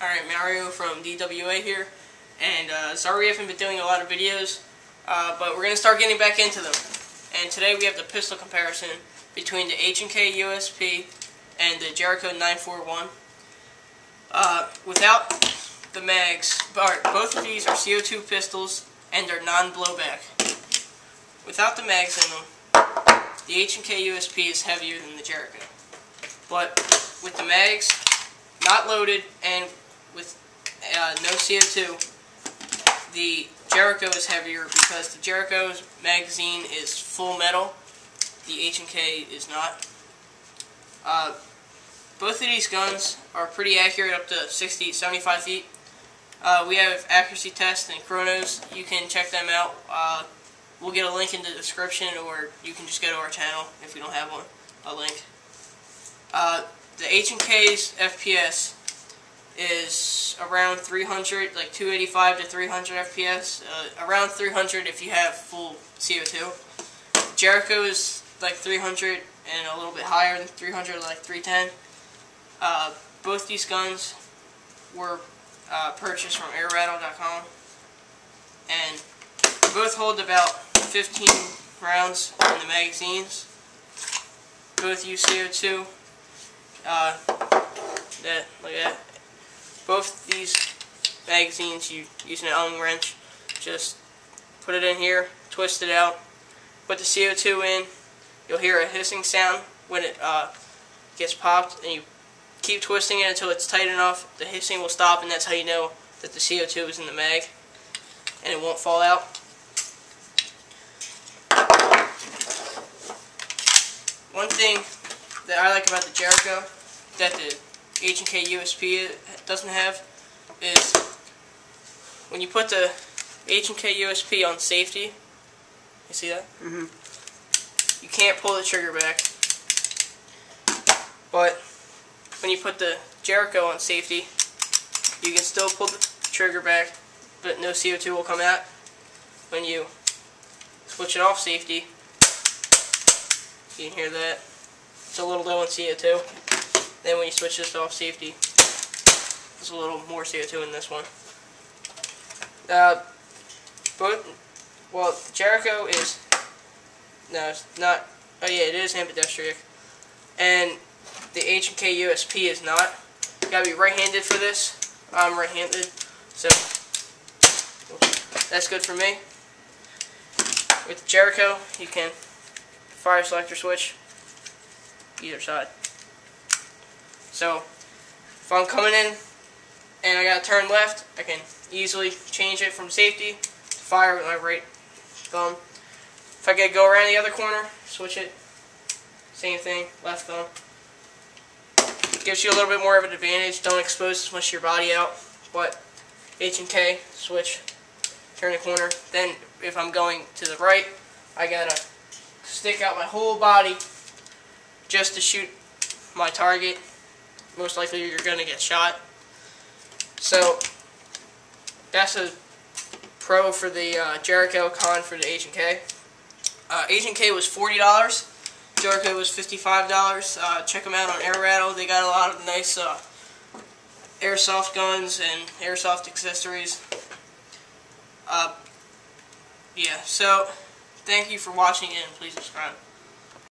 Alright, Mario from DWA here, and sorry we haven't been doing a lot of videos, but we're going to start getting back into them. And today we have the pistol comparison between the H&K USP and the Jericho 941. Without the mags, both of these are CO2 pistols and they're non-blowback. Without the mags in them, the H&K USP is heavier than the Jericho. But with the mags not loaded and with no CO2, the Jericho is heavier because the Jericho's magazine is full metal. The H&K is not. Both of these guns are pretty accurate up to 60, 75 feet. We have accuracy tests and chronos. You can check them out. We'll get a link in the description, or you can just go to our channel if we don't have a link. The H&K's FPS is around 300, like 285 to 300 FPS. Around 300 if you have full CO2. Jericho is like 300 and a little bit higher than 300, like 310. Both these guns were purchased from airrattle.com, and both hold about 15 rounds in the magazines. Both use CO2. Look at that. Both these magazines, you use an Allen wrench. Just put it in here, twist it out, put the CO2 in. You'll hear a hissing sound when it gets popped, and you keep twisting it until it's tight enough. The hissing will stop, and that's how you know that the CO2 is in the mag, and it won't fall out. One thing that I like about the Jericho that the H&K USP doesn't have is when you put the H&K USP on safety, you see that? You can't pull the trigger back. But when you put the Jericho on safety, you can still pull the trigger back, but no CO2 will come out. When you switch it off safety, you can hear that. It's a little low on CO2. Then when you switch this off safety, there's a little more CO2 in this one. Well, Jericho is, no, it's not, oh yeah, it is ambidextric. And the H&K USP is not. You gotta be right-handed for this. I'm right-handed, so that's good for me. With the Jericho, you can fire selector switch either side. So if I'm coming in and I gotta turn left, I can easily change it from safety to fire with my right thumb. If I gotta go around the other corner, switch it, same thing, left thumb. Gives you a little bit more of an advantage. Don't expose as much of your body out. But H&K, switch, turn the corner. Then if I'm going to the right, I gotta stick out my whole body just to shoot my target. Most likely you're gonna get shot. So that's a pro for the Jericho, con for the H&K. H&K was $40. Jericho was $55. Check them out on Air Rattle. They got a lot of nice airsoft guns and airsoft accessories. Yeah, so thank you for watching, and please subscribe.